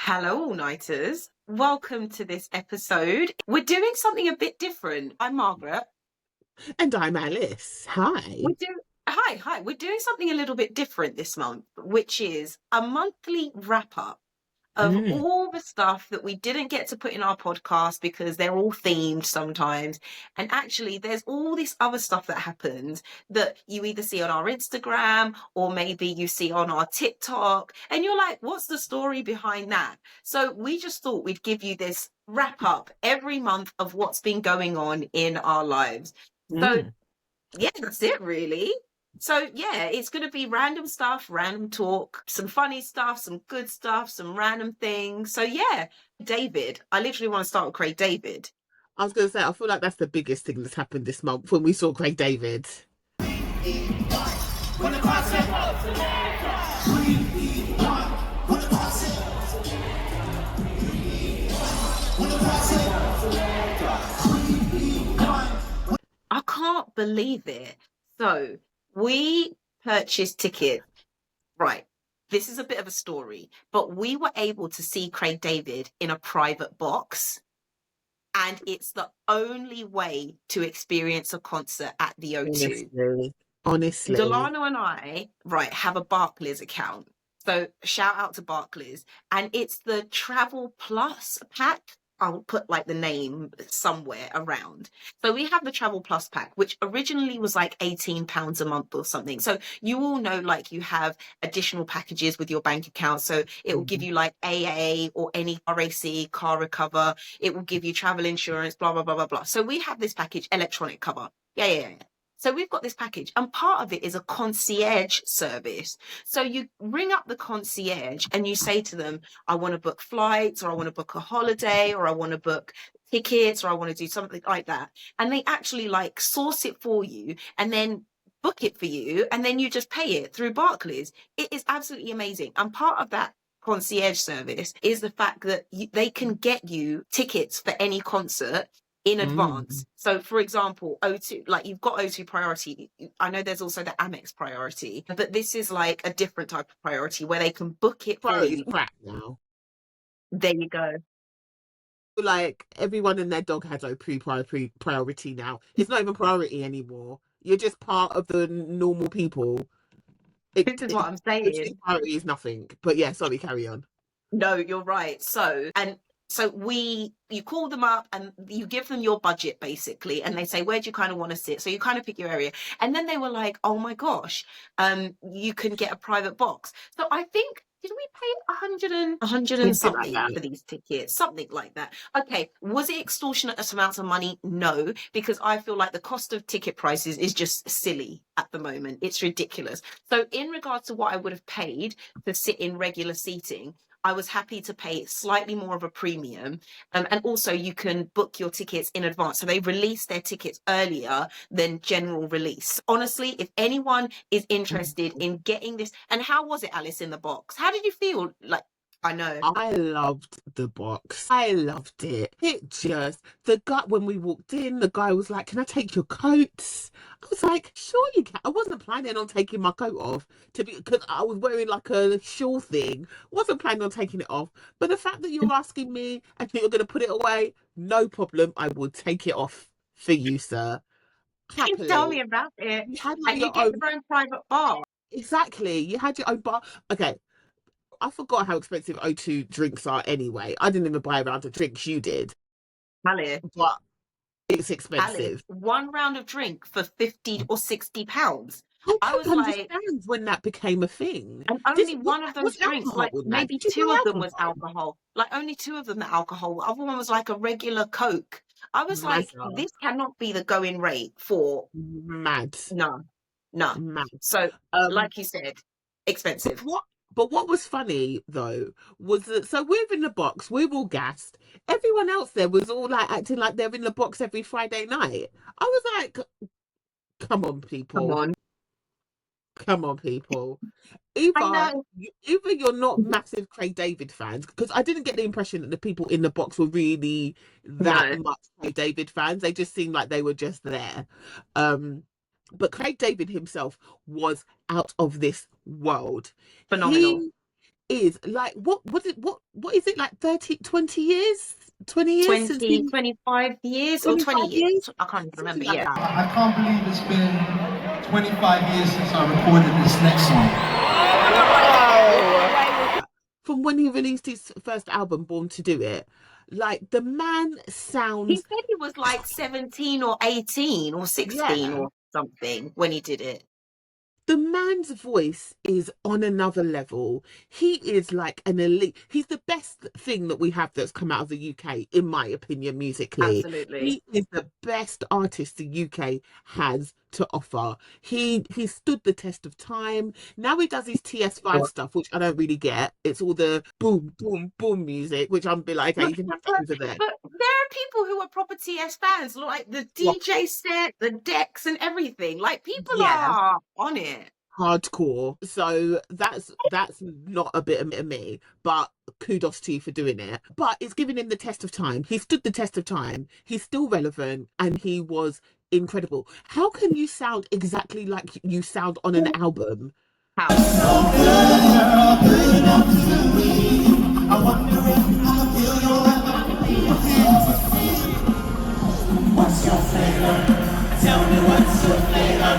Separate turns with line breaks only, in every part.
Hello, all-nighters. Welcome to this episode. We're doing something a bit different. I'm Margaret.
And I'm Alice. Hi.
We're do Hi. We're doing something a little bit different this month, which is a monthly wrap-up of
Mm.
all the stuff that we didn't get to put in our podcast because they're all themed sometimes. And actually, there's all this other stuff that happens that you either see on our Instagram or maybe you see on our TikTok. And you're like, what's the story behind that? So we just thought we'd give you this wrap up every month of what's been going on in our lives. So
Mm.
yeah, that's it really. So yeah, it's going to be random stuff, random talk, some funny stuff, some good stuff, some random things. So yeah, David, I literally want to start with Craig David.
I was going to say, I feel like that's the biggest thing that's happened this month when we saw Craig David.
I can't believe it. So we purchased tickets. Right. This is a bit of a story, but we were able to see Craig David in a private box. And it's the only way to experience a concert at the O2.
Honestly.
Delano and I, right, have a Barclays account. So shout out to Barclays. And it's the Travel Plus pack. I'll put like the name somewhere around. So we have the Travel Plus pack, which originally was like £18 a month or something. So you all know, like, you have additional packages with your bank account. So it will give you like AA or any RAC, car recover. It will give you travel insurance, blah, blah, blah, blah, blah. So we have this package, electronic cover. Yeah. So we've got this package, and part of it is a concierge service. So you ring up the concierge and you say to them, I want to book flights, or I want to book a holiday, or I want to book tickets, or I want to do something like that. And they actually like source it for you and then book it for you. And then you just pay it through Barclays. It is absolutely amazing. And part of that concierge service is the fact that they can get you tickets for any concert in advance. So for example, O2, like, you've got O2 priority. I know there's also the Amex priority, but this is like a different type of priority where they can book it for you.
Crap now.
There you go.
Like, everyone and their dog has priority now. It's not even priority anymore. You're just part of the normal people.
This is what I'm saying.
Priority is nothing. But yeah, sorry, carry on.
No, you're right. So you call them up and you give them your budget basically, and they say, where do you kind of want to sit? So you kind of pick your area. And then they were like, oh my gosh, you can get a private box. So I think, did we pay 100 and something
like
for these tickets? Something like that. Okay. Was it extortionate amounts of money? No, because I feel like the cost of ticket prices is just silly at the moment. It's ridiculous. So in regards to what I would have paid to sit in regular seating, I was happy to pay slightly more of a premium. And also you can book your tickets in advance. So they release their tickets earlier than general release. Honestly, if anyone is interested in getting this, and how was it, Alice, in the box? How did you feel? Like, I know.
I loved the box. I loved it. The guy, when we walked in, the guy was like, can I take your coats? I was like, sure you can. I wasn't planning on taking my coat off because I was wearing like a shawl thing. Wasn't planning on taking it off. But the fact that you're asking me and you're going to put it away, no problem. I will take it off for you, sir. Happily.
Tell me about it.
You had
And you get your own private bar.
Exactly. You had your own bar. Okay. I forgot how expensive O2 drinks are anyway. I didn't even buy a round of drinks, you did.
Alice,
But it's expensive.
one round of drink for 50 or 60 pounds.
I
was
don't
like,
understand when that became a thing.
and only one of those drinks, like maybe
Did
two
you
of
buy
them was alcohol. Like only two of them are alcohol. The other one was like a regular Coke. I was like,
Mazza.
this cannot be the going rate for
Mad.
no.
Mad.
So like you said, expensive.
But what was funny though was that, so we're in the box, we're all gassed. Everyone else there was all like acting like they're in the box every Friday night. I was like, come on, people. Come on, people. Either you're not massive Craig David fans, because I didn't get the impression that the people in the box were really that much Craig David fans. They just seemed like they were just there. But Craig David himself was out of this world.
Phenomenal.
is like what is it like 30, 20 years? 20 years since
20,
he
25 years or 20
25
years?
years?
I can't even
Something
remember.
like
Yeah.
that.
I can't believe it's been 25 years since I recorded this next song.
Wow. From when he released his first album, Born to Do It, like the man
He
sounds,
said he was like 17 or 18 or 16
yeah,
or something when he did it.
the man's voice is on another level. He is like an elite. He's the best thing that we have that's come out of the UK, in my opinion, musically.
Absolutely.
He is the best artist the UK has to offer. He stood the test of time. Now he does his TS5 stuff, which I don't really get. It's all the boom, boom, boom music, which I'm a bit like, okay,
But,
you can have that
but,
over there.
but there are people who are proper TS fans, like the
Well,
DJ set, the decks, and everything. Like people
yeah.
are on it.
Hardcore. So that's not a bit of me, but kudos to you for doing it. But it's giving him the test of time. He stood the test of time. He's still relevant and he was incredible. How can you sound exactly like you sound on an album?
How?
What's your flavor? Tell me what's your flavor?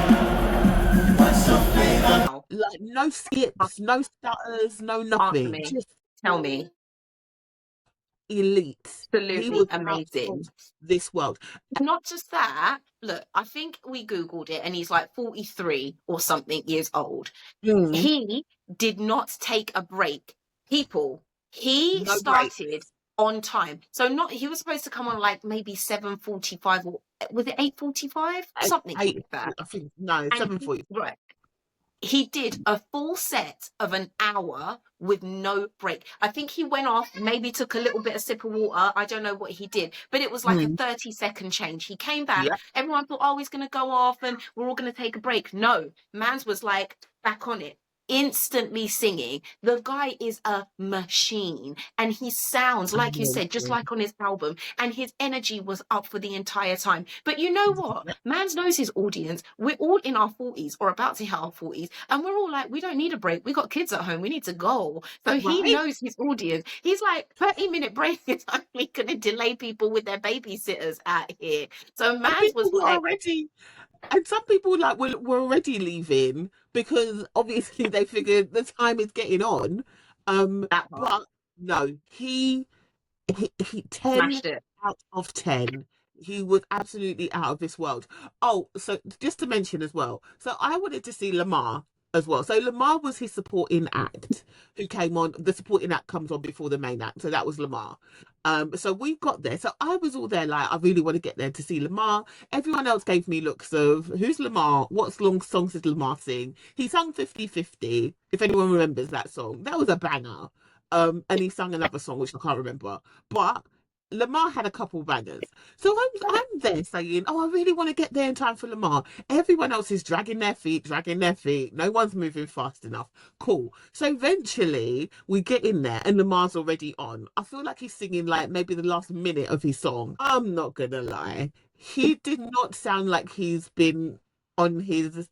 What's your flavor?
How?
Like no skips, no stutters, no
Answer
nothing.
me.
Just
Tell me.
elite. He
Absolutely
was out of
amazing.
this world.
Not just that, look, I think we Googled it and he's like 43 or something years old.
Mm,
He did not take a break. People, he
no break.
started on time. So not he was supposed to come on like maybe 7:45 or was it 8:45? Something
Eight,
like that.
I think no,
And
7:40.
right. He did a full set of an hour with no break. I think he went off, maybe took a little bit of sip of water. I don't know what he did, but it was like a 30-second change. He came back.
Yeah.
Everyone thought, oh, he's going to go off and we're all going to take a break. No, Mans was like back on it, instantly singing. The guy is a machine and he sounds, like you said, just like on his album. And his energy was up for the entire time. But you know what? Mans knows his audience. We're all in our 40s or about to hit our 40s. And we're all like, we don't need a break. We got kids at home. We need to go. So he
Right.
knows his audience. He's like, 30-minute break is only going to delay people with their babysitters out here. So
And
Mans
people
was
were
like,
already, and some people like were already leaving because obviously they figured the time is getting on.
that part,
But no, he 10
smashed it.
out of 10. He was absolutely out of this world. Oh, so just to mention as well, so I wanted to see Lamar as well. So Lamar was his supporting act who came on. The supporting act comes on before the main act, so that was Lamar. So we got there. So I was all there like I really want to get there to see Lamar. Everyone else gave me looks of who's Lamar? What long songs did Lamar sing? He sung 50-50, if anyone remembers that song. That was a banger. And he sang another song which I can't remember. But Lamar had a couple bangers. So I'm there saying, oh, I really want to get there in time for Lamar. Everyone else is dragging their feet, dragging their feet. No one's moving fast enough. Cool. So eventually we get in there and Lamar's already on. I feel like he's singing like maybe the last minute of his song. I'm not gonna lie. He did not sound like he's been on his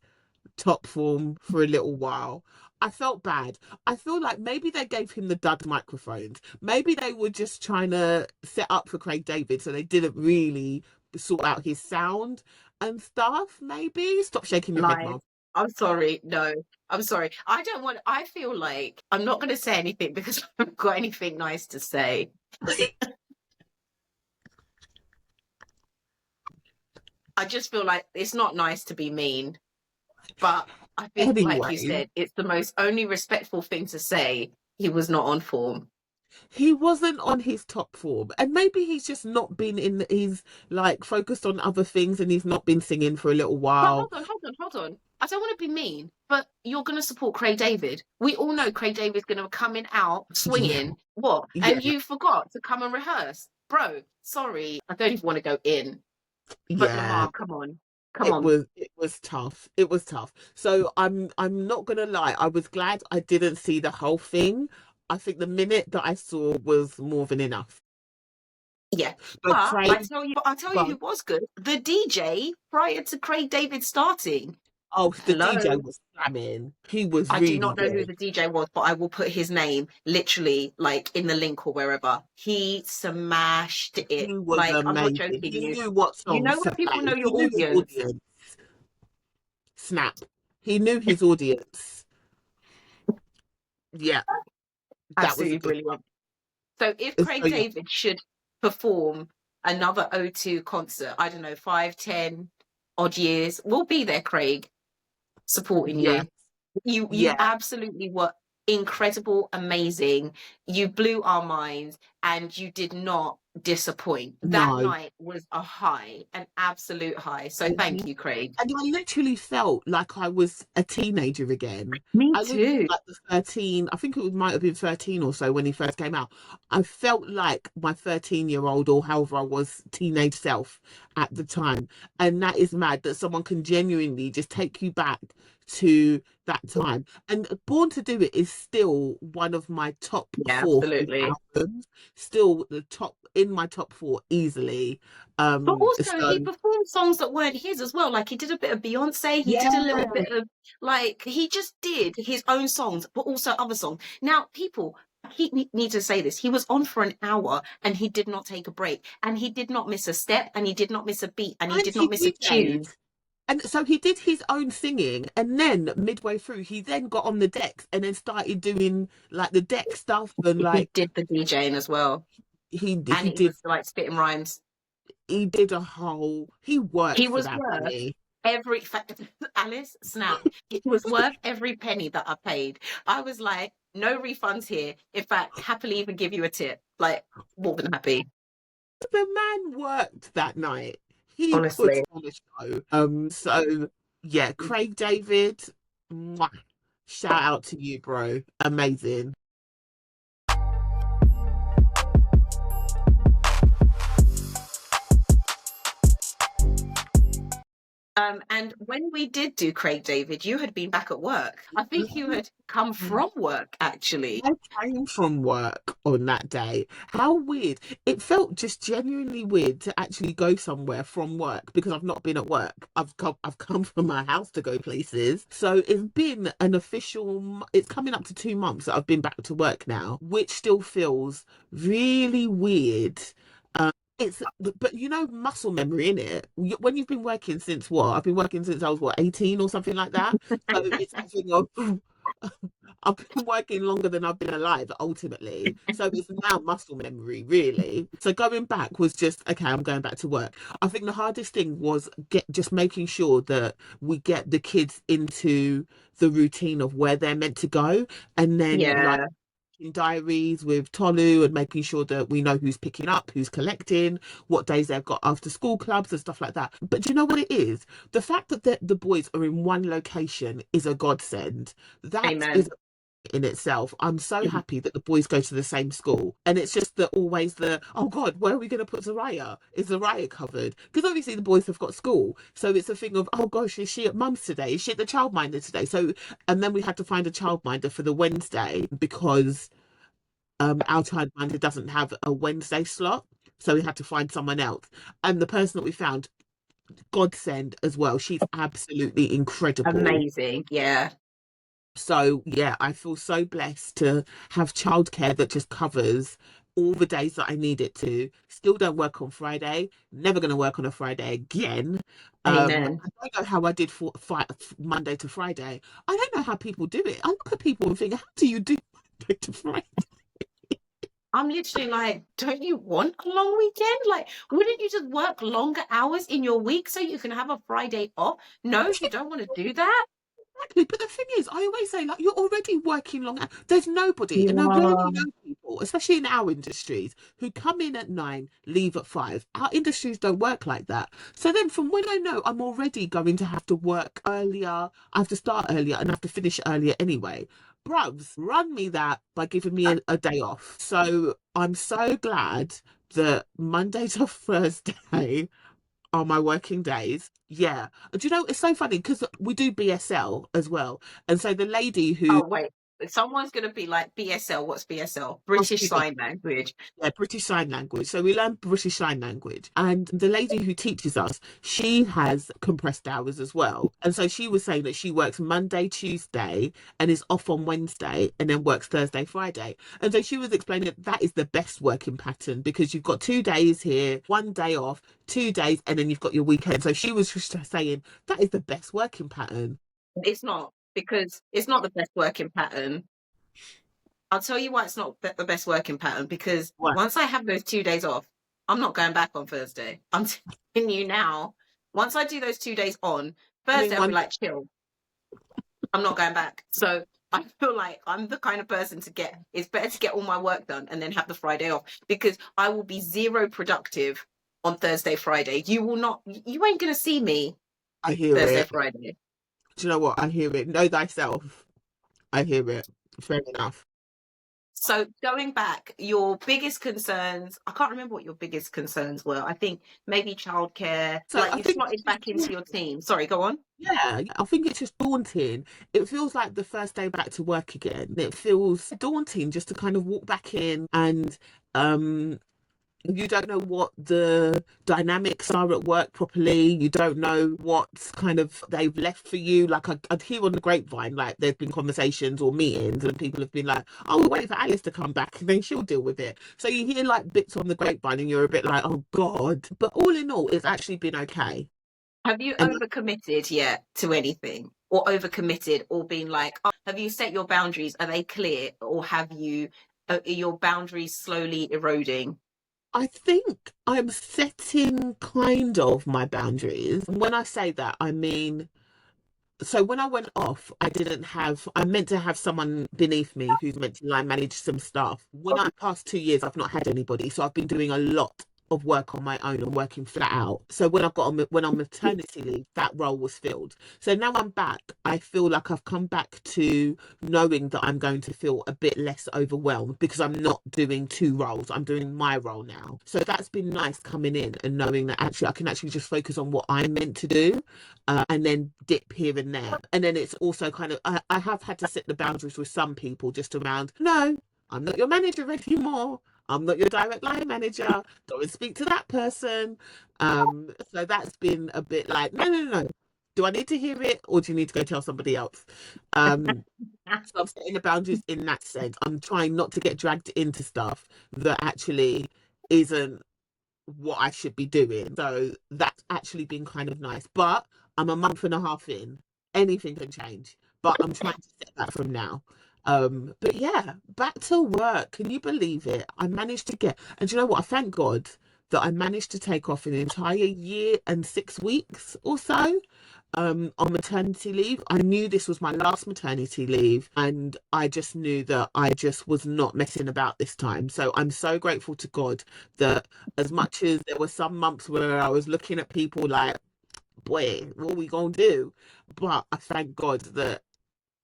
top form for a little while. I felt bad. I feel like maybe they gave him the dud microphones. Maybe they were just trying to set up for Craig David, so they didn't really sort out his sound and stuff. Maybe stop shaking your head,
Lies.
Mom.
I'm sorry. No, I'm sorry. I feel like I'm not going to say anything because I haven't got anything nice to say. I just feel like it's not nice to be mean, but I think, like you
Anyway,
said, it's the most only respectful thing to say. He was not on form.
he wasn't on his top form, and maybe he's just not been in. He's like focused on other things, and he's not been singing for a little
But
while.
hold on. I don't want to be mean, but you're going to support Craig David. We all know Craig David's going to come in out
Yeah,
swinging. What?
yeah,
And you forgot to come and rehearse. Bro, sorry. I don't even want to go in. But
yeah.
Lamar, come on. Come on.
It was tough. It was tough. So I'm not gonna lie. I was glad I didn't see the whole thing. I think the minute that I saw was more than enough.
Yeah.
But
But
Craig,
I'll tell you who was good. The DJ prior to Craig David starting.
Oh, the DJ
Hello.
was slamming. He was
I do
really
not know who
good.
the DJ was, but I will put his name literally like in the link or wherever. He smashed
He
it.
was
Like, I'm not
amazing.
joking
He
you.
knew what
You know
songs to
when people
play.
know
He
your
knew his
audience?
audience. Snap. He knew his audience. Yeah, that was a
Absolutely
good one.
brilliant. So if
So
Craig
yeah,
David should perform another O2 concert, I don't know, 5, 10 odd years, we'll be there, Craig, supporting
yeah,
you. You
yeah.
absolutely were incredible, amazing. You blew our minds and you did not disappoint. That
No.
night was a high, an absolute high. So thank you, Craig.
And I literally felt like I was a teenager again.
Me
I literally
too.
like the 13, I think it might have been 13 or so when he first came out. I felt like my 13-year-old or however I was teenage self at the time. And that is mad that someone can genuinely just take you back to that time. And Born to Do It is still one of my top
Yeah,
four
absolutely.
albums, still the top in my top four easily.
But also,
So
he performed songs that weren't his as well. Like he did a bit of Beyonce, he did a little
yeah.
bit of like he just did his own songs, but also other songs. Now, people, he need to say this. He was on for an hour and he did not take a break, and he did not miss a step, and he did not miss a beat, and he
And
did not
he
miss a tune.
DJ'd. And so he did his own singing, and then midway through, he then got on the decks and then started doing like the deck stuff and
He
like
did the DJing as well,
he
and
he
he
did
was like spitting rhymes.
he did a whole he worked
He
for
was
that
worth
money.
every Alice snap. He was worth every penny that I paid. I was like, no refunds here. In fact, happily even give you a tip. Like, more than happy.
The man worked that night. He put
Honestly.
on a show. So yeah, Craig David, mwah, shout out to you, bro. Amazing.
And when we did do Craig David, you had been back at work. I think you had come from work, actually.
I came from work on that day. How weird. It felt just genuinely weird to actually go somewhere from work because I've not been at work. I've come from my house to go places. So it's been an official, it's coming up to 2 months that I've been back to work now, which still feels really weird. It's but you know muscle memory in it. When you've been working since what? I've been working since I was what 18 or something like that. So it's a thing of I've been working longer than I've been alive ultimately. So it's now muscle memory really. So going back was just okay, I'm going back to work. I think the hardest thing was just making sure that we get the kids into the routine of where they're meant to go and then like
Yeah,
in diaries with Tolu and making sure that we know who's picking up, who's collecting, what days they've got after school clubs and stuff like that. But do you know what it is? The fact that the boys are in one location is a godsend. That is
amen.
in itself. I'm so happy that the boys go to the same school. And it's just that always oh God, where are we going to put Zariah? Is Zariah covered? Because obviously the boys have got school. So it's a thing of, oh gosh, is she at mum's today? Is she at the childminder today? So, and then we had to find a childminder for the Wednesday because our childminder doesn't have a Wednesday slot. So we had to find someone else. And the person that we found, godsend as well. She's absolutely incredible.
Amazing. Yeah.
So yeah, I feel so blessed to have childcare that just covers all the days that I need it to. Still don't work on Friday. Never going to work on a Friday again.
Amen.
I don't know how I did for Monday to Friday. I don't know how people do it. I look at people and think, how do you do Monday to Friday?
I'm literally like, don't you want a long weekend? Like, wouldn't you just work longer hours in your week so you can have a Friday off? No, you don't want to do that?
Exactly, but the thing is, I always say, like, you're already working long hours. There's nobody, and I really
Yeah.
know people, especially in our industries, who come in at 9, leave at 5. Our industries don't work like that. So then, from when I know I'm already going to have to work earlier, I have to start earlier and I have to finish earlier anyway. Bruvs, run me that by giving me a day off. So I'm so glad that Monday to Thursday are my working days. Yeah. Do you know, it's so funny because we do BSL as well. And so the lady who,
Oh, wait. someone's going to be like, BSL, what's BSL?
Oh,
British
excuse me.
Sign Language.
Yeah, British Sign Language. So we learn British Sign Language. And the lady who teaches us, she has compressed hours as well. And so she was saying that she works Monday, Tuesday, and is off on Wednesday, and then works Thursday, Friday. And so she was explaining that is the best working pattern because you've got 2 days here, 1 day off, 2 days, and then you've got your weekend. So she was just saying that is the best working pattern.
It's not, because it's not the best working pattern. I'll tell you why it's not the best working pattern, because
What?
once I have those 2 days off, I'm not going back on Thursday. I'm telling you now, once I do those 2 days on,
I mean,
Thursday I'll be like, chill. I'm not going back. So I feel like I'm the kind of person it's better to get all my work done and then have the Friday off, because I will be zero productive on Thursday, Friday. You ain't going to see me
I hear
Thursday,
it.
Friday.
Do you know what? I hear it. Know thyself. I hear it. Fair enough.
So going back, your biggest concerns, I can't remember what your biggest concerns were. I think maybe childcare,
So
like
I
you
think
slotted back into your team. Sorry, go on.
yeah, I think it's just daunting. It feels like the first day back to work again. It feels daunting just to kind of walk back in and um you don't know what the dynamics are at work properly. You don't know what kind of they've left for you. Like I'd hear on the grapevine, like there's been conversations or meetings and people have been like, oh, we're waiting for Alice to come back and then she'll deal with it. So you hear like bits on the grapevine and you're a bit like, oh God. But all in all, it's actually been okay.
Have you
And
overcommitted yet to anything, or overcommitted, or been like, oh, have you set your boundaries? Are they clear, or are your boundaries slowly eroding?
I think I'm setting kind of my boundaries. When I say that, I mean, so when I went off, I meant to have someone beneath me who's meant to line manage some stuff. When I past 2 years, I've not had anybody. So I've been doing a lot of work on my own and working flat out. So when I'm maternity leave, that role was filled. So now I'm back. I feel like I've come back to knowing that I'm going to feel a bit less overwhelmed because I'm not doing two roles. I'm doing my role now. So that's been nice coming in and knowing that actually I can actually just focus on what I'm meant to do and then dip here and there. And then it's also kind of, I have had to set the boundaries with some people just around, no, I'm not your manager anymore. I'm not your direct line manager. Go and speak to that person. So that's been a bit like, no. Do I need to hear it or do you need to go tell somebody else? So I'm setting the boundaries in that sense. I'm trying not to get dragged into stuff that actually isn't what I should be doing. So that's actually been kind of nice. But I'm a month and a half in. Anything can change. But I'm trying to set that from now. But yeah, back to work. Can you believe it? I managed to get, and do you know what? I thank God that I managed to take off an entire year and 6 weeks or so on maternity leave. I knew this was my last maternity leave, and I just knew that I just was not messing about this time. So I'm so grateful to God that as much as there were some months where I was looking at people like, boy, what are we gonna do? But I thank God that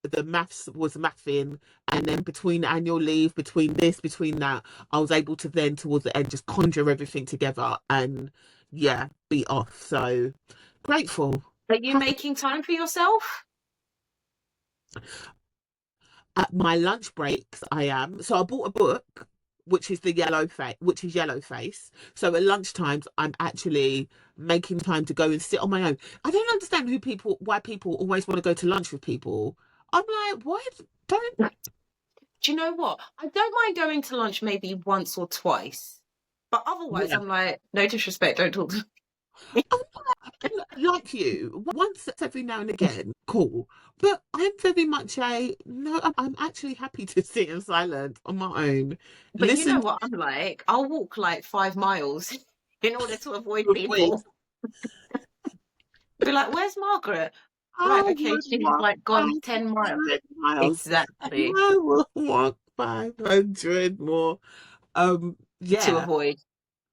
the maths was mathing, and then between annual leave, between this, between that, I was able to then towards the end just conjure everything together and yeah, be off. So grateful.
Are you
Happy.
making time for yourself?
At my lunch breaks, I am. So I bought a book, which is Yellow Face. So at lunchtimes, I'm actually making time to go and sit on my own. I don't understand why people always want to go to lunch with people. I'm like, why don't
Do you know what? I don't mind going to lunch maybe once or twice, but otherwise
yeah.
I'm like, no disrespect, don't talk to me.
Like you, once every now and again, cool. But I'm very much no, I'm actually happy to sit in silence on my own.
But you know
Listen
what I'm like? I'll walk like 5 miles in order to avoid
to
people. Be like, where's Margaret? Right,
I
okay,
would
she's
walk
like gone 10 miles.
500 miles.
Exactly.
I will walk 500 more.
To
Yeah,
avoid.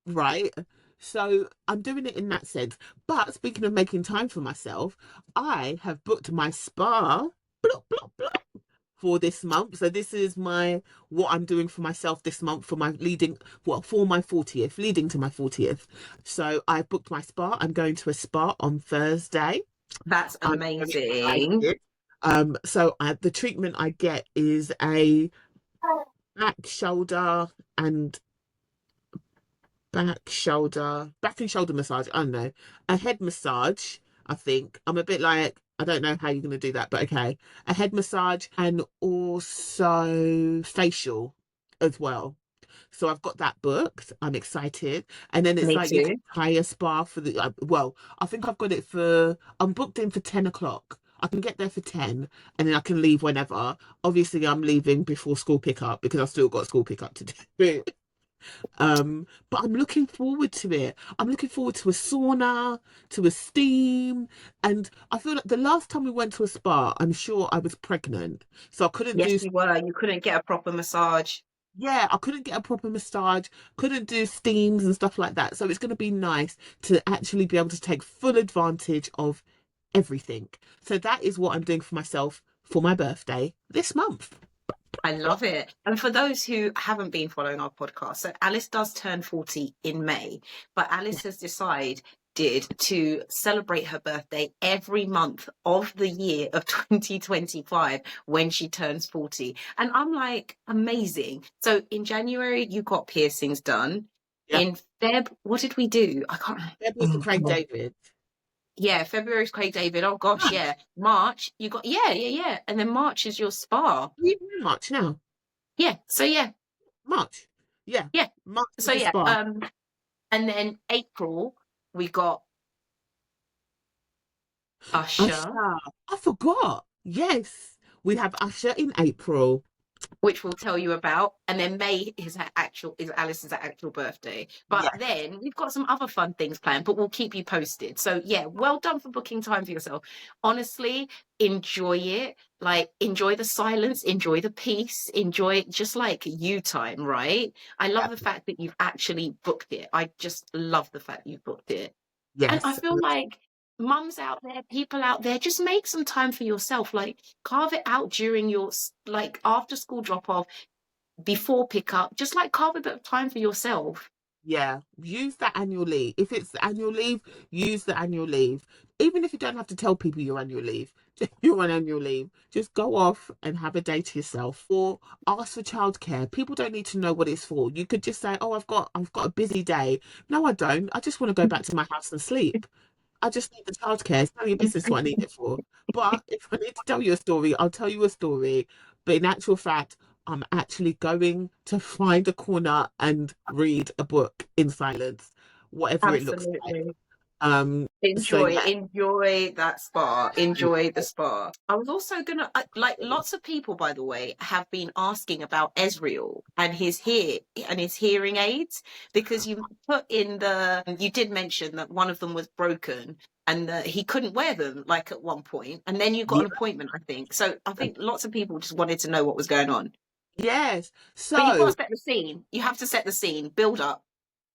right. So I'm doing it in that sense. But speaking of making time for myself, I have booked my spa bloop, bloop, bloop, for this month. So this is what I'm doing for myself this month for my for my 40th, leading to my 40th. So I've booked my spa. I'm going to a spa on Thursday.
That's
I'm very
amazing.
excited. The treatment I get is a back, shoulder, and back and shoulder massage. I don't know, a head massage. I think I'm a bit like, I don't know how you're going to do that, but okay, a head massage and also facial as well. So I've got that booked. I'm excited. And then it's
Me
like you can
too.
hire spa for the, well, I think I've got it for, I'm booked in for 10 o'clock. I can get there for 10 and then I can leave whenever. Obviously, I'm leaving before school pickup because I've still got school pickup to do. But I'm looking forward to it. I'm looking forward to a sauna, to a steam. And I feel like the last time we went to a spa, I'm sure I was pregnant. So I couldn't
Yes,
do,
you were. You couldn't get a proper massage.
yeah, I couldn't get a proper massage, couldn't do steams and stuff like that. So it's going to be nice to actually be able to take full advantage of everything. So that is what I'm doing for myself for my birthday this month.
I love it. And for those who haven't been following our podcast, so Alice does turn 40 in May, but Alice has decided to celebrate her birthday every month of the year of 2025 when she turns 40. And I'm like, amazing. So in January, you got piercings done.
Yeah.
In Feb, what did we do? I can't.
That was
Oh,
Craig David.
yeah, February's Craig David. Oh gosh, yeah. March, you got yeah. And then March is your spa.
March now.
Yeah. So yeah,
March. Yeah.
yeah.
March is
So
the
yeah.
spa.
And then April we got Usher,
Usher. I forgot. Yes. We have Usher in April.
which we'll tell you about, and then May is Alice's actual birthday. But
Yes.
then we've got some other fun things planned, but we'll keep you posted. So yeah, well done for booking time for yourself. Honestly, enjoy it. Like, enjoy the silence, enjoy the peace, enjoy just like you time, right? I love
Yeah.
the fact that you've actually booked it. I just love the fact you've booked it. And I
Yes.
feel like mums out there, people out there, just make some time for yourself. Like, carve it out during your like after school drop off, before pickup. Just like carve a bit of time for yourself.
Yeah, use that annual leave. If it's annual leave, use the annual leave. Even if you don't have to tell people you're annual leave, you're on annual leave. Just go off and have a day to yourself. Or ask for childcare. People don't need to know what it's for. You could just say, "Oh, I've got a busy day." No, I don't. I just want to go back to my house and sleep. I just need the childcare. It's none of your business what I need it for. But if I need to tell you a story, I'll tell you a story. But in actual fact, I'm actually going to find a corner and read a book in silence, whatever it looks like.
Absolutely.
So
Enjoy,
yeah,
enjoy that spa. Enjoy the spa. I was also gonna like, lots of people, by the way, have been asking about Ezreal and his hearing aids, because you did mention that one of them was broken and that he couldn't wear them like at one point, and then you got
yeah,
an appointment, I think. So I think lots of people just wanted to know what was going on.
yes.
But you've got to
So
set the scene. You have to set the scene, build up.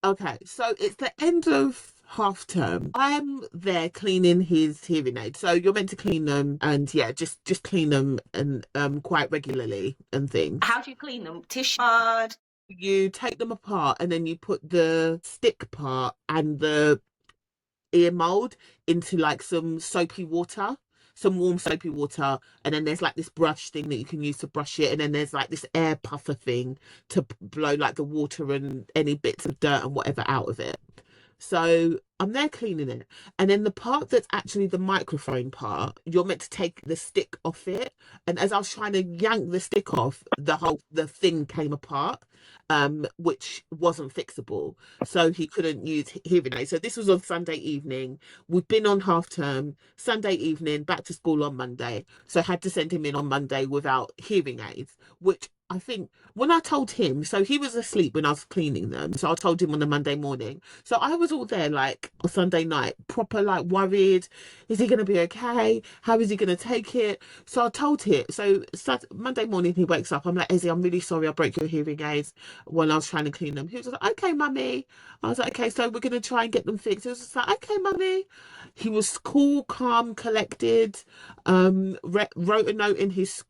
okay, so it's the end of half term. I'm there cleaning his hearing aids. So you're meant to clean them and yeah, just clean them and quite regularly and things.
How do you clean them? Tissue hard.
You take them apart and then you put the stick part and the ear mold into like some soapy water, some warm soapy water, and then there's like this brush thing that you can use to brush it, and then there's like this air puffer thing to blow like the water and any bits of dirt and whatever out of it. So I'm there cleaning it. And then the part that's actually the microphone part, you're meant to take the stick off it. And as I was trying to yank the stick off, the thing came apart, which wasn't fixable. So he couldn't use hearing aids. So this was on Sunday evening. We've been on half term, Sunday evening, back to school on Monday. So I had to send him in on Monday without hearing aids, which I think when I told him, so he was asleep when I was cleaning them. So I told him on the Monday morning. So I was all there like on Sunday night, proper like worried. Is he going to be okay? How is he going to take it? So I told him. So Monday morning he wakes up. I'm like, Ezzy, I'm really sorry I broke your hearing aids when I was trying to clean them. He was like, okay, mummy. I was like, okay, so we're going to try and get them fixed. He was just like, okay, mummy. He was cool, calm, collected. Wrote a note in his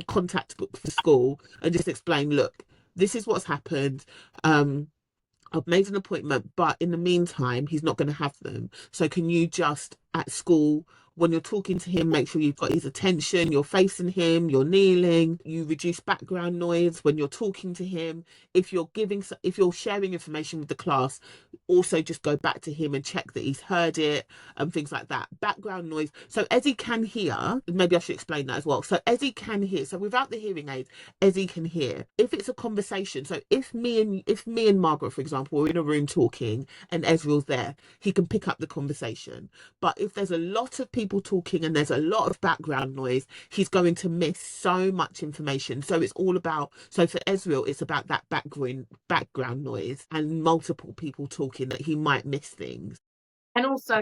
contact book for school and just explained, look, this is what's happened. I've made an appointment, but in the meantime, he's not going to have them. So can you just at school When you're talking to him, make sure you've got his attention, you're facing him, you're kneeling, you reduce background noise when you're talking to him. If you're sharing information with the class, also just go back to him and check that he's heard it and things like that. Background noise. So Ezzy can hear, maybe I should explain that as well. So Ezzy can hear. So without the hearing aids, Ezzy can hear. If it's a conversation, so if me and Margaret, for example, are in a room talking and Ezreal's there, he can pick up the conversation. But if there's a lot of people talking and there's a lot of background noise, he's going to miss so much information. So it's all about, so for Ezreal, it's about that background noise and multiple people talking that he might miss things.
And also,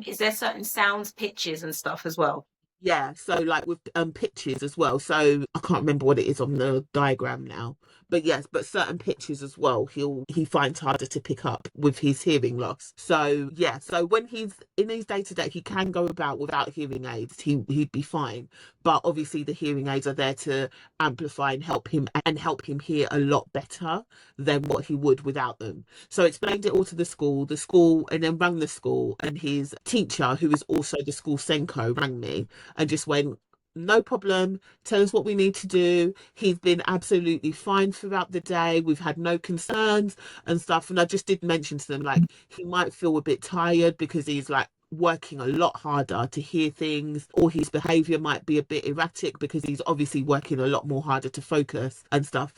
is there certain sounds, pitches and stuff as well?
Yeah, so like with pitches as well. So I can't remember what it is on the diagram now. But yes, but certain pitches as well, he finds harder to pick up with his hearing loss. So yeah, so when he's in his day-to-day, he can go about without hearing aids. He'd be fine. But obviously the hearing aids are there to amplify and help him hear a lot better than what he would without them. So I explained it all to the school, and then rang the school, and his teacher, who is also the school Senko, rang me and just went, no problem, tell us what we need to do. He's been absolutely fine throughout the day. We've had no concerns and stuff. And I just did mention to them, like, he might feel a bit tired because he's like working a lot harder to hear things, or his behavior might be a bit erratic because he's obviously working a lot more harder to focus and stuff.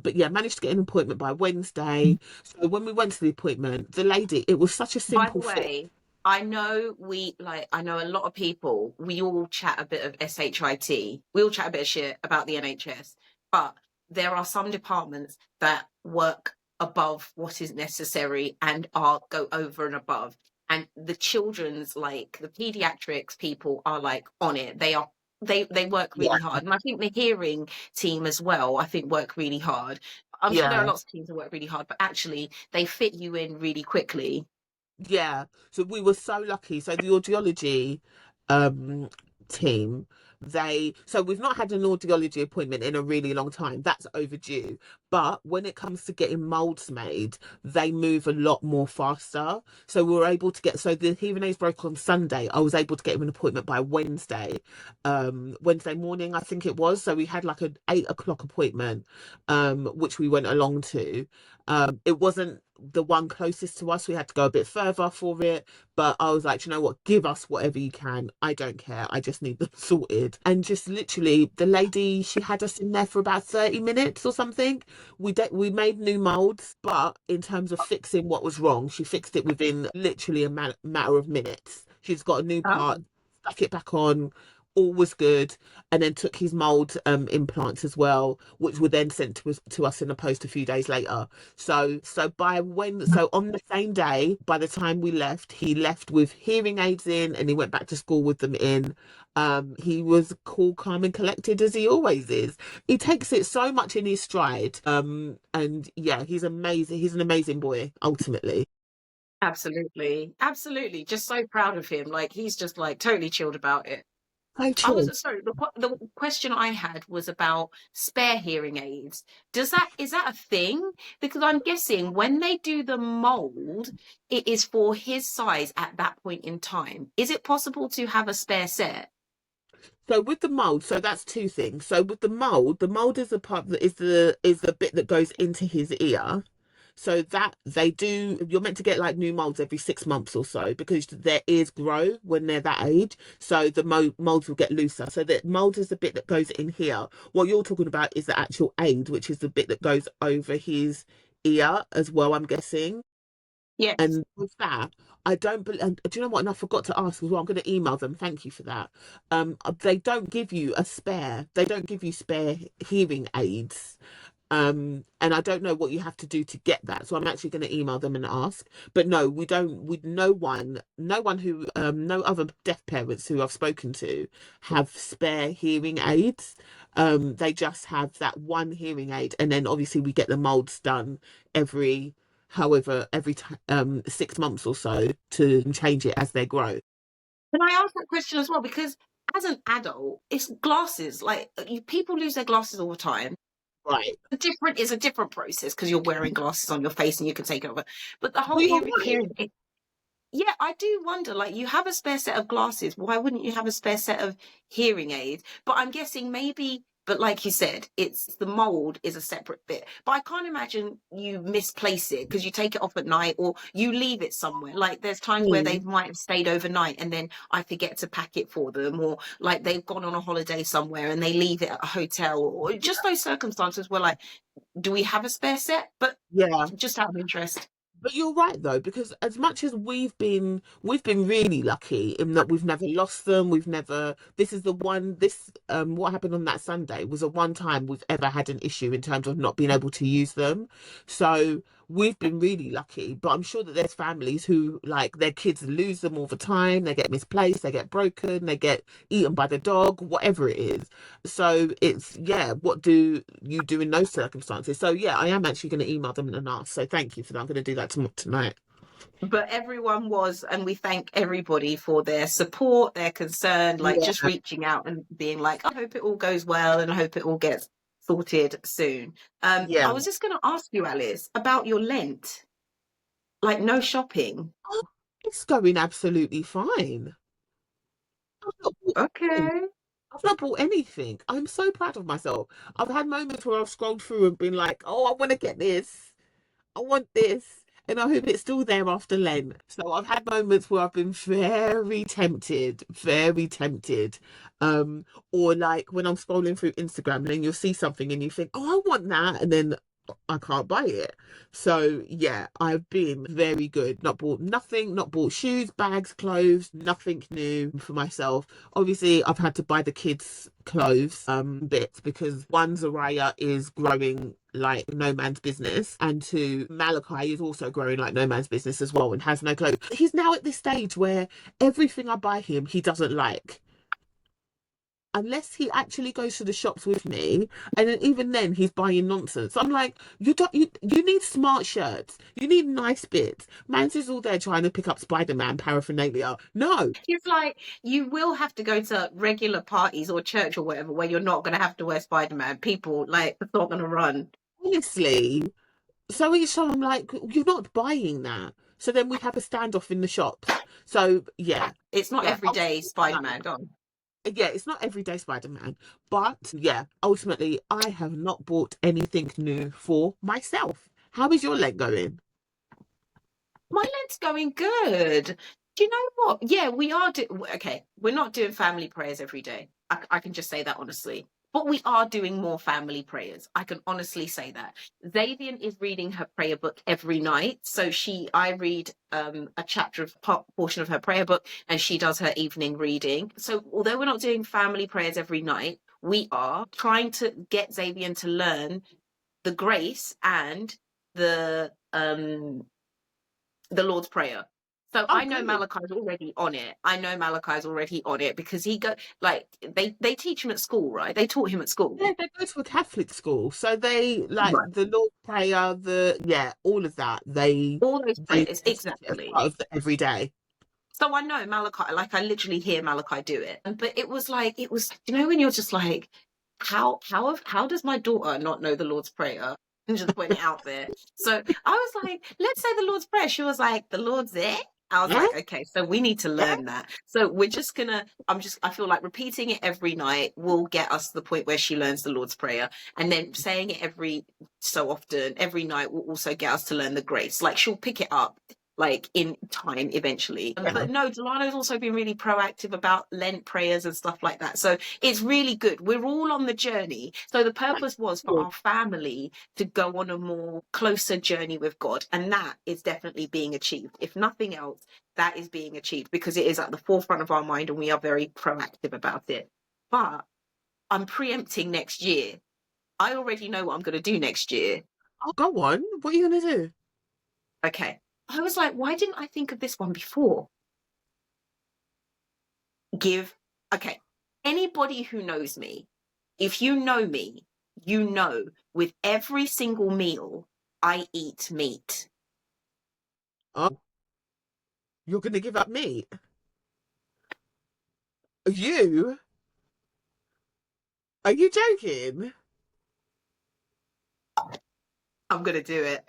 But yeah, managed to get an appointment by Wednesday. So when we went to the appointment, the lady, it was such a
By the
simple fit.
way, I know I know a lot of people, we all chat a bit of SHIT. We all chat a bit of shit about the NHS, but there are some departments that work above what is necessary and go over and above. And the children's, like the pediatrics people are like on it. They work
Yeah,
really hard. And I think the hearing team as well, I think work really hard. I'm sure there are
yeah.
lots of teams that work really hard, but actually they fit you in really quickly.
Yeah, so we were so lucky. So the audiology um team, so we've not had an audiology appointment in a really long time. That's overdue. But when it comes to getting molds made, they move a lot more faster. So we were able to so the hearing aids broke on Sunday. I was able to get him an appointment by Wednesday, Wednesday morning, I think it was. So we had like an 8 o'clock appointment, which we went along to. It wasn't the one closest to us. We had to go a bit further for it. But I was like, you know what? Give us whatever you can. I don't care. I just need them sorted. And just literally, the lady, she had us in there for about 30 minutes or something. We made new molds, but in terms of fixing what was wrong, she fixed it within literally a matter of minutes. She's got a new part,
Oh.
stuck it back on, all was good, and then took his mold implants as well, which were then sent to us in the post a few days later. So on the same day, by the time we left, he left with hearing aids in, and he went back to school with them in. He was cool, calm, and collected as he always is. He takes it so much in his stride. And yeah, he's amazing. He's an amazing boy, ultimately.
Absolutely. Absolutely. Just so proud of him. Like he's just like totally chilled about it.
Hi,
I was
chill.
sorry, the question I had was about spare hearing aids. Is that a thing? Because I'm guessing when they do the mold, it is for his size at that point in time. Is it possible to have a spare set?
So with the mold, so that's two things. So with the mold is the part that is the bit that goes into his ear. So that they do, you're meant to get like new molds every 6 months or so because their ears grow when they're that age. So the molds will get looser. So the mold is the bit that goes in here. What you're talking about is the actual aid, which is the bit that goes over his ear as well, I'm guessing.
Yes.
And with that, I don't believe, and do you know what? And I forgot to ask as well. I'm going to email them. Thank you for that. They don't give you a spare. They don't give you spare hearing aids. And I don't know what you have to do to get that. So I'm actually going to email them and ask. But no, we don't. No one who, no other deaf parents who I've spoken to have spare hearing aids. They just have that one hearing aid, and then obviously we get the molds done every every 6 months or so to change it as they grow.
Can I ask that question as well? Because as an adult, it's glasses. Like people lose their glasses all the time.
Right.
It's a different process because you're wearing glasses on your face and you can take it over. But the whole
We all
hearing,
right.
Yeah, I do wonder, like, you have a spare set of glasses. Why wouldn't you have a spare set of hearing aids? But I'm guessing maybe, but like you said, it's the mold is a separate bit. But I can't imagine you misplace it because you take it off at night or you leave it somewhere. Like, there's times where they
Mm.
might have stayed overnight and then I forget to pack it for them, or like they've gone on a holiday somewhere and they leave it at a hotel, or just those circumstances where, like, do we have a spare set? But
Yeah.
just out of interest.
But you're right though, because as much as we've been really lucky in that we've never lost them, we've never this is the one this what happened on that Sunday was the one time we've ever had an issue in terms of not being able to use them. So we've been really lucky, but I'm sure that there's families who like their kids lose them all the time, they get misplaced, they get broken, they get eaten by the dog, whatever it is. So it's, yeah, what do you do in those circumstances? So yeah, I am actually going to email them and ask. So thank you for that. I'm going to do that tonight.
But everyone was, and we thank everybody for their support, their concern, like just
Yeah,
reaching out and being like, I hope it all goes well and I hope it all gets sorted soon.
yeah.
I was just going to ask you, Alice, about your Lent, like no shopping.
Oh, it's going absolutely fine. I've not bought anything.
Okay.
I've not bought anything. I'm so proud of myself. I've had moments where I've scrolled through and been like, oh, I want to get this. I want this. And I hope it's still there after Lent. So I've had moments where I've been very tempted, very tempted. Or like when I'm scrolling through Instagram and then you'll see something and you think, oh, I want that. And then I can't buy it. So yeah, I've been very good. Not bought nothing, not bought shoes, bags, clothes, nothing new for myself. Obviously, I've had to buy the kids clothes bits because one, Zariah is growing like no man's business, and two, Malachi is also growing like no man's business as well and has no clothes. He's now at this stage where everything I buy him he doesn't like unless he actually goes to the shops with me, and then even then he's buying nonsense. I'm like, you need smart shirts, you need nice bits. Man's is all there trying to pick up Spider-Man paraphernalia. No,
It's like you will have to go to regular parties or church or whatever where you're not going to have to wear Spider-Man. People, like, it's not going to run.
honestly. So each time I'm like, you're not buying that. So then we have a standoff in the shops. So yeah,
It's not
yeah,
everyday Spider-Man. Go on.
yeah, it's not everyday Spider-Man, but yeah, ultimately, I have not bought anything new for myself. How is your leg going?
My Lent's going good. Do you know what? Yeah, we are okay. We're not doing family prayers every day. I can just say that honestly. But we are doing more family prayers. I can honestly say that. Xavian is reading her prayer book every night. So I read a chapter of portion of her prayer book, and she does her evening reading. So although we're not doing family prayers every night, we are trying to get Xavian to learn the grace and the Lord's Prayer. So
Oh,
I know
great.
Malachi's already on it. I know Malachi's already on it because he go like they teach him at school, right? They taught him at school.
Yeah, they go to a Catholic school, so they like
Right.
the Lord's Prayer, yeah, all of that.
All those
They
prayers,
teach it as
exactly.
part of the every day.
So I know Malachi, like I literally hear Malachi do it. But it was like you know when you're just like, how does my daughter not know the Lord's Prayer? And just putting it out there. So I was like, let's say the Lord's Prayer. She was like, the Lord's there. I was
Yeah,
like, okay, so we need to
yeah,
learn that. So we're just gonna, I feel like repeating it every night will get us to the point where she learns the Lord's Prayer. And then saying it every so often, every night will also get us to learn the grace. Like she'll pick it up like in time eventually.
yeah.
But no, Delano's also been really proactive about Lent prayers and stuff like that. So it's really good. We're all on the journey. So the
That's
purpose was for
good.
our family to go on a more closer journey with God. And that is definitely being achieved. If nothing else, that is being achieved because it is at the forefront of our mind and we are very proactive about it. But I'm preempting next year. I already know what I'm going to do next year.
Oh, go on. What are you gonna do?
Okay. I was like, why didn't I think of this one before? Okay, anybody who knows me, if you know me, you know with every single meal, I eat meat.
Oh, you're gonna give up meat? You? Are you joking?
I'm going to do it.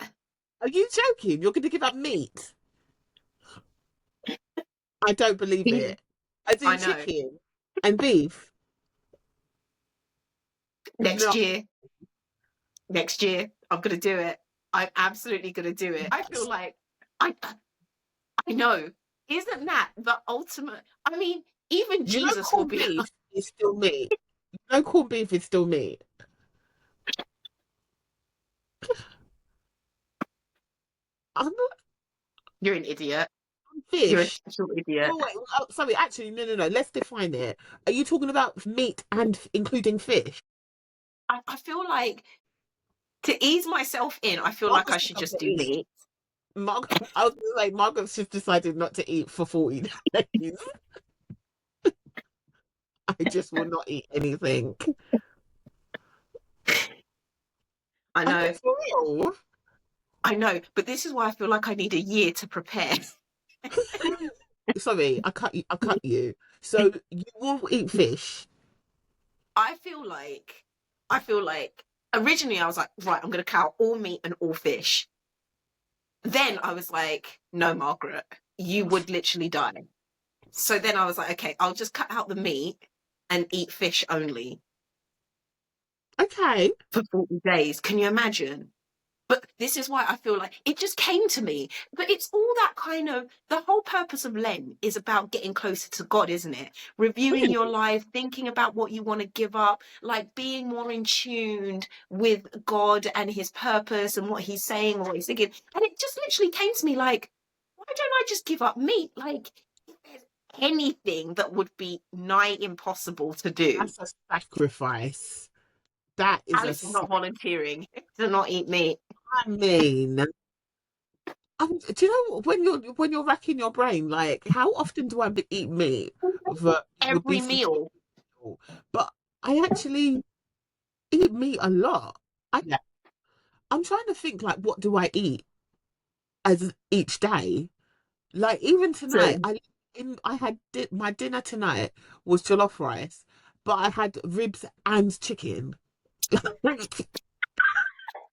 Are you joking? You're gonna give up meat? I don't believe it. As
I
in
know.
chicken and beef.
Next
No.
year, next year, I'm gonna do it. I'm absolutely gonna do it. I feel like I I know. Isn't that the ultimate? I mean, even
You know,
Jesus will
corned
be
beef is still meat. You know, corned beef is still meat. I'm not
you're an idiot. You're an
fish.
actual idiot.
Oh, wait, oh, sorry, actually, no, no, no. Let's define it. Are you talking about meat and including fish?
I feel like to ease myself in, I feel like I
Margaret's just
should
not
just
to
do
eat.
meat.
I was gonna say Margaret's just decided not to eat for 40 days. I just will not eat anything.
I
I'm
know,
not for real.
I know, but this is why I feel like I need a year to prepare.
Sorry, I cut you. So you will eat fish.
I feel like, I feel like originally I was like, right, I'm gonna cut out all meat and all fish. Then I was like, no, Margaret, you would literally die. So then I was like, okay, I'll just cut out the meat and eat fish only
Okay.
for 40 days. Can you imagine? But this is why I feel like it just came to me. But it's all that kind of the whole purpose of Lent is about getting closer to God, isn't it? Reviewing your
Really?
life, thinking about what you want to give up, like being more in tune with God and his purpose and what he's saying or what he's thinking. And it just literally came to me like, why don't I just give up meat? Like, if there's anything that would be nigh impossible to do,
That's a sacrifice. That is a
Alice is not volunteering to not eat meat.
I mean, do you know when you're racking your brain, like how often do I eat meat that it would be
Every
for
meal.
people? But I actually eat meat a lot. Yeah. I'm trying to think like what do I eat as each day? Like even tonight,
So
I had my dinner tonight was jollof rice, but I had ribs and chicken.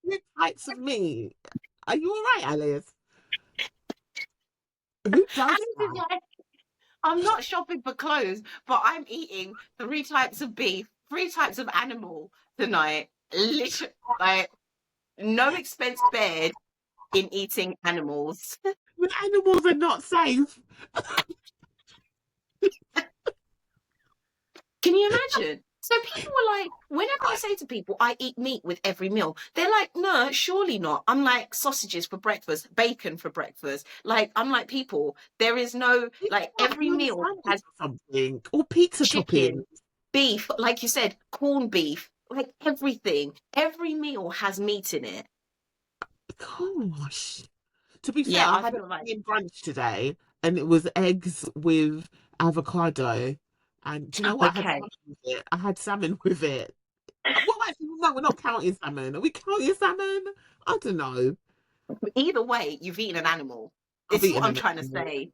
Two types of meat. Are you all right, Alice? Who does
Alice is
that?
like, I'm not shopping for clothes, but I'm eating three types of beef, three types of animal tonight. Literally, like no expense spared in eating animals.
When animals are not safe.
Can you imagine? So people were like, whenever I say to people, I eat meat with every meal, they're like, no, surely not. I'm like sausages for breakfast, bacon for breakfast. Like, I'm like, people, there is no,
It's
like,
like
every
ham
meal
sandwich
has
or something, or pizza topping.
chicken, beef, like you said, corned beef, like everything. Every meal has meat in it.
Gosh. To be fair,
Yeah,
I
I
had
feel
a
like,
vegan brunch today, and it was eggs with avocado. And do you know what? I had
okay.
salmon with it. I had salmon with it. Well, actually, no, we're not counting salmon. Are we counting salmon? I don't know.
Either way, you've eaten an animal.
I've
This is what
eaten
I'm
an
trying to
animal.
say.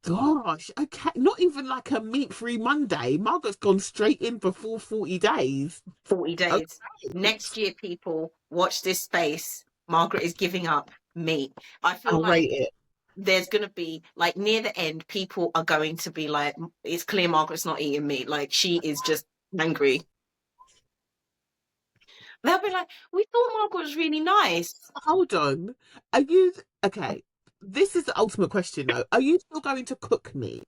Gosh, okay. Not even like a meat-free Monday. Margaret's gone straight in for full 40 days.
40 days.
Okay.
Next year, people, watch this space. Margaret is giving up meat. I feel
I'll rate
like
it.
there's going to be, like, near the end, people are going to be like, it's clear Margaret's not eating meat. Like, she is just angry. They'll be like, we thought Margaret was really nice.
Hold on. Are you okay? This is the ultimate question though. Are you still going to cook meat?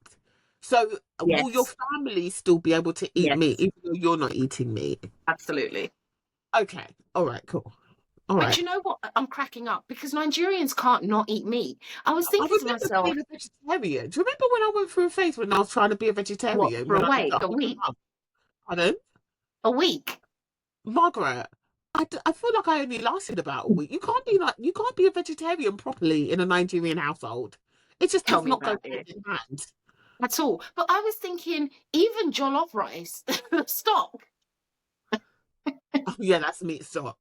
So will your
Yes.
family still be able to eat meat
Yes,
even though you're not eating meat?
absolutely.
Okay. All right, cool. All
But
right.
you know what? I'm cracking up because Nigerians can't not eat meat. I was
I
thinking to
remember
myself,
being a vegetarian. Do you remember when I went through a phase when I was trying to be a
what,
vegetarian
for
when
a
I lived
week,
at
a
home with
week,
mum? Pardon?
a week?
Margaret, I feel like I only lasted about a week. You can't be a vegetarian properly in a Nigerian household. It just
Tell
does
me
not go
about
hand
it
in hand.
at all. But I was thinking, even jollof rice, stop.
Oh, yeah, that's meat stock.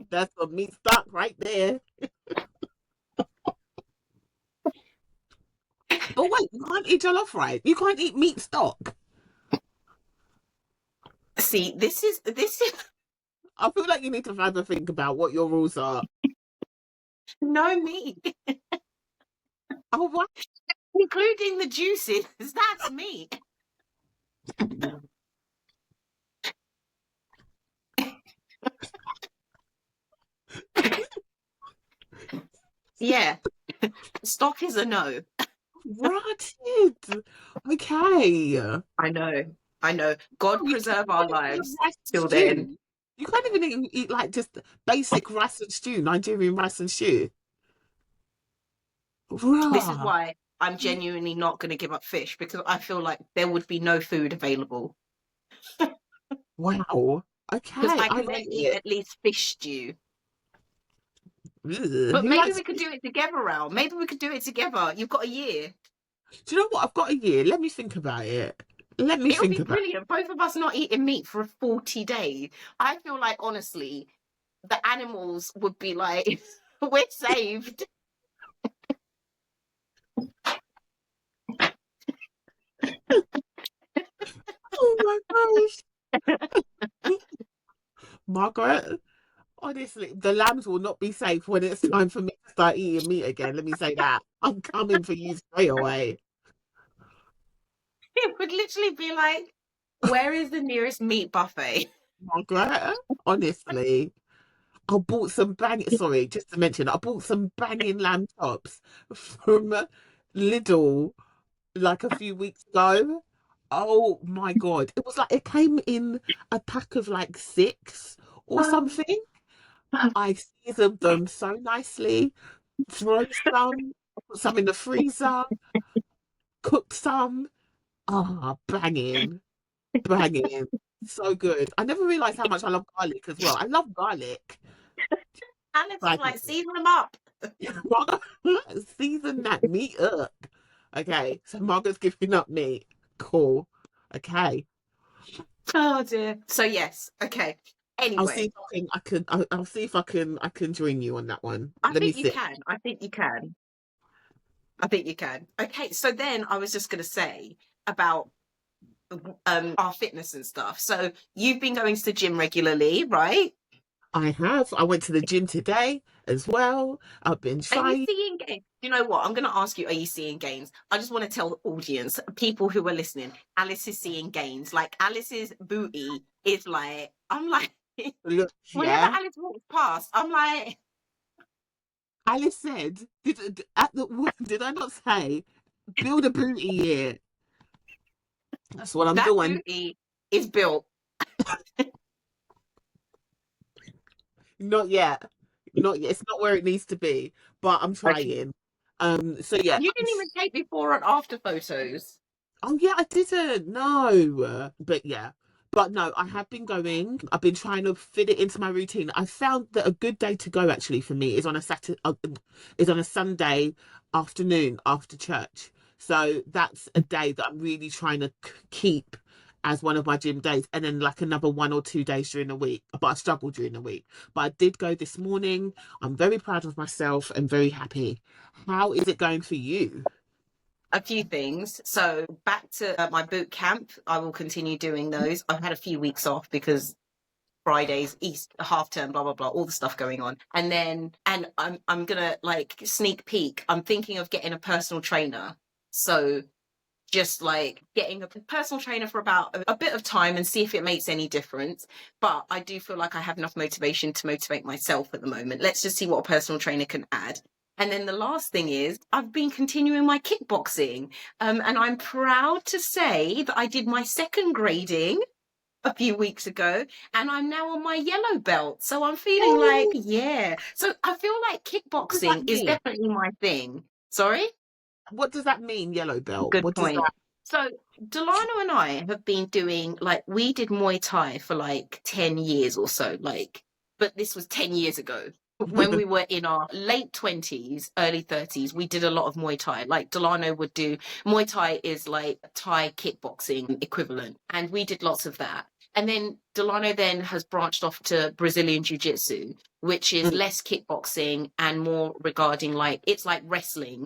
That's some meat stock right there. But wait, you can't eat jollof rice. You can't eat meat stock.
See, this is
I feel like you need to further think about what your rules are.
no meat.
Oh, what?
including the juices. That's me. Yeah, stock is a no.
Rotted. Okay.
I know. I know. God
You
preserve our
can't even eat
lives
rice and
till then.
stew. You can't even eat like just basic rice and stew, Nigerian rice and stew.
This is
Rah.
why I'm genuinely not going to give up fish, because I feel like there would be no food available.
Wow.
Because
Okay,
I
I
can then
rate
eat
it.
at least fish stew.
Ugh,
But
who
maybe
likes
we could
fish?
do it together, Al. Maybe we could do it together. You've got a year.
Do you know what? I've got a year. Let me think about it. Let me
It'll
think
be
about
brilliant. Both of us not eating meat for 40 days. I feel like, honestly, the animals would be like, we're saved.
it. Oh my gosh. Margaret, honestly, the lambs will not be safe when it's time for me to start eating meat again. Let me say that. I'm coming for you straight away.
It would literally be like, where is the nearest meat buffet?
Margaret, honestly. I bought some sorry, just to mention, I bought some banging lamb chops from Lidl like a few weeks ago. Oh my God. It was like it came in a pack of like 6 or something. I seasoned them so nicely, throw some, put some in the freezer, cooked some. Ah, banging, banging. So good. I never realized how much I love garlic as well. I love garlic.
Alice is
Banging.
like, season them up.
Season that meat up. Okay, so Margaret's giving up meat. Cool. Okay.
Oh dear. So yes, okay.
I'll see
Anyway,
if I'll see if I can join you on that one.
I
Let me
think you
see.
can. I think you can. I think you can. Okay, so then I was just going to say about our fitness and stuff. So you've been going to the gym regularly, right?
I have. I went to the gym today as well. I've been
Are you
trying.
seeing gains? You know what? I'm going to ask you, are you seeing gains? I just want to tell the audience, people who are listening, Alice is seeing gains. Like Alice's booty is like, I'm like,
Look,
whenever
yeah.
Alice walks past, I'm like,
Alice said, did I not say build a booty here? That's what I'm
that
doing.
booty is built.
Not yet. Not yet. It's not where it needs to be, but I'm
Okay.
trying. So yeah.
You didn't even take before and after photos.
Oh yeah, I didn't. No. But yeah. But no, I have been going. I've been trying to fit it into my routine. I found that a good day to go actually for me is on a is on a Sunday afternoon after church. So that's a day that I'm really trying to keep as one of my gym days, and then like another 1 or 2 days during the week. But I struggle during the week. But I did go this morning. I'm very proud of myself and very happy. How is it going for you?
A few things. So back to my boot camp. I will continue doing those. I've had a few weeks off because Fridays, East, half term, blah blah blah, all the stuff going on. And I'm gonna like sneak peek. I'm thinking of getting a personal trainer. So just like getting a personal trainer for about a bit of time and see if it makes any difference. But I do feel like I have enough motivation to motivate myself at the moment. Let's just see what a personal trainer can add. And then the last thing is I've been continuing my kickboxing. And I'm proud to say that I did my second grading a few weeks ago and I'm now on my yellow belt. So I'm feeling like,
Oh,
yeah. So I feel like
what does that
kickboxing is
mean?
definitely my thing. Sorry?
What does that mean, yellow belt?
Good
What does
point.
that?
So Delano and I have been doing like we did Muay Thai for like 10 years or so, like, but this was 10 years ago. When we were in our late 20s, early 30s, we did a lot of Muay Thai. Like Delano would do Muay Thai is like Thai kickboxing equivalent. And we did lots of that. And then Delano then has branched off to Brazilian Jiu-Jitsu, which is
Mm,
less kickboxing and more regarding like it's like wrestling.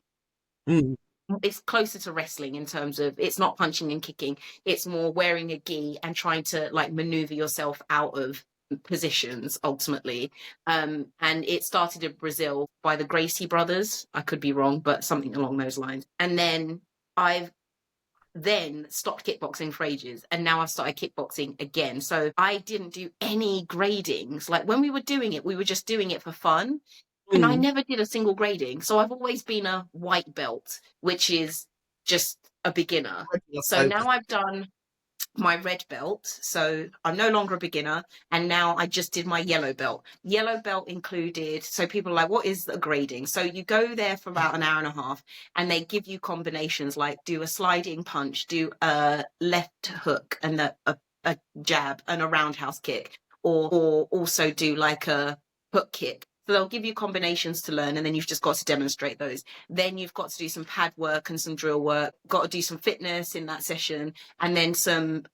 mm.
It's closer to wrestling in terms of it's not punching and kicking. It's more wearing a gi and trying to like maneuver yourself out of positions ultimately. And it started in Brazil by the Gracie brothers. I could be wrong, but something along those lines. And then I've stopped kickboxing for ages, and now I've started kickboxing again. So I didn't do any gradings. Like when we were doing it, we were just doing it for fun. And I never did a single grading. So I've always been a white belt, which is just a beginner. So now I've done my red belt, so I'm no longer a beginner, and now I just did my yellow belt. Yellow belt included, so people are like, what is the grading? So you go there for about an hour and a half, and they give you combinations like do a sliding punch, do a left hook and a jab and a roundhouse kick, or also do like a hook kick. So they'll give you combinations to learn, and then you've just got to demonstrate those. Then you've got to do some pad work and some drill work, got to do some fitness in that session, and then some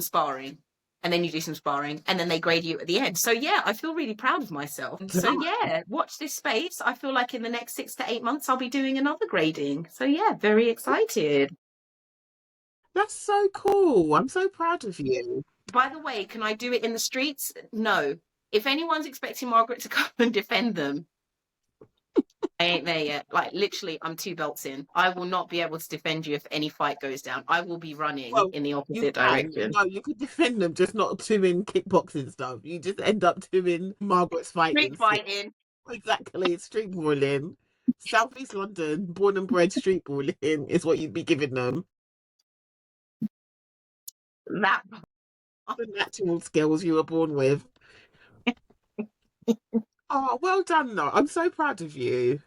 sparring. And then you do some sparring, and then they grade you at the end. So yeah, I feel really proud of myself. So yeah, watch this space. I feel like in the next 6 to 8 months, I'll be doing another grading. So yeah, very excited.
That's so cool. I'm so proud of you.
By the way, can I do it in the streets? No. If anyone's expecting Margaret to come and defend them, I ain't there yet. Like literally, I'm 2 belts in. I will not be able to defend you if any fight goes down. I will be running in the opposite direction.
No, you could defend them, just not doing kickboxing stuff. You just end up doing Margaret's fighting.
Street fighting.
Exactly, street brawling. Southeast London, born and bred street brawling is what you'd be giving them.
That
The natural skills you were born with. Oh, well done, though. I'm so proud of you.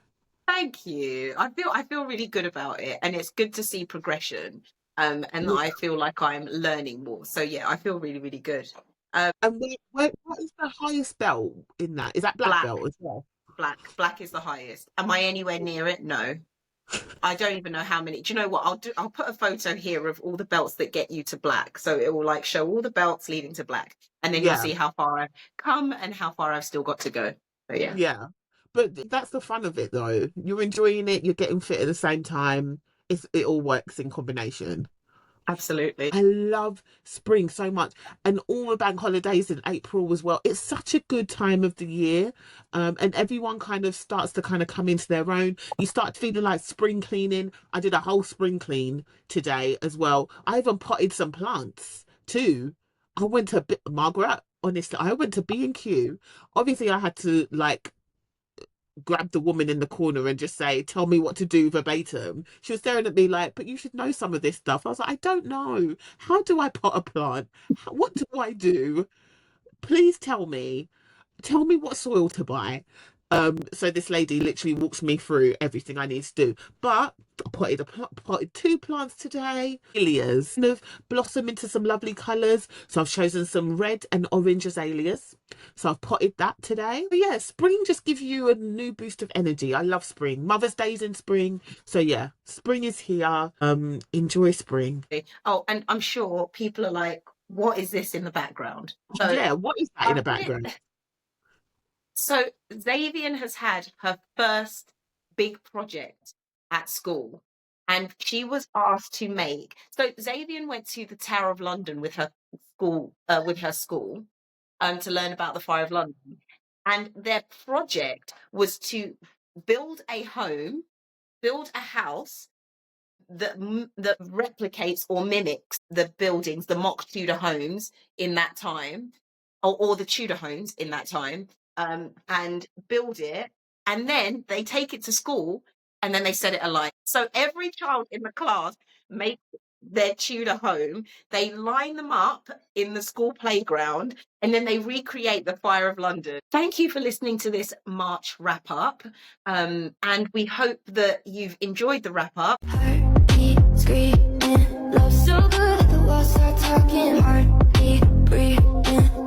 Thank you. I feel really good about it, and it's good to see progression. And I feel like I'm learning more. So yeah, I feel really, really good.
And what is the highest belt in that? Is that black belt as well?
Black is the highest. Am I anywhere near it? No. I don't even know how many. Do you know what? I'll put a photo here of all the belts that get you to black. So it will like show all the belts leading to black. And then you'll see how far I've come and how far I've still got to go. So yeah.
Yeah. But that's the fun of it though. You're enjoying it, you're getting fit at the same time. It all works in combination.
Absolutely.
I love spring so much, and all the bank holidays in April as well. It's such a good time of the year, and everyone kind of starts to kind of come into their own. You start feeling like spring cleaning. I did a whole spring clean today as well. I even potted some plants too. I went to Margaret. Honestly, I went to B&Q. Obviously, I had to like grab the woman in the corner and just say, tell me what to do verbatim. She was staring at me like, but you should know some of this stuff. I was like, I don't know. How do I pot a plant? What do I do? Please tell me. Tell me what soil to buy. So this lady literally walks me through everything I need to do. But I potted 2 plants today. Azaleas kind of blossom into some lovely colours. So I've chosen some red and orange azaleas. So I've potted that today. But yeah, spring just gives you a new boost of energy. I love spring. Mother's Day's in spring. So yeah, spring is here. Enjoy spring.
Oh, and I'm sure people are like, what is this in the background? So,
yeah, what is that in the background?
So Xavian has had her first big project at school, and she was asked to make. So Xavian went to the Tower of London with her school, to learn about the Fire of London, and their project was to build a house that replicates or mimics the buildings, the mock Tudor homes in that time, or the Tudor homes in that time. And build it, and then they take it to school, and then they set it alight. So every child in the class makes their Tudor home, they line them up in the school playground, and then they recreate the Fire of London. Thank you for listening to this March wrap up, and we hope that you've enjoyed the wrap up.
Heartbeat screaming, love so good that the walls start talking. Heartbeat breathing.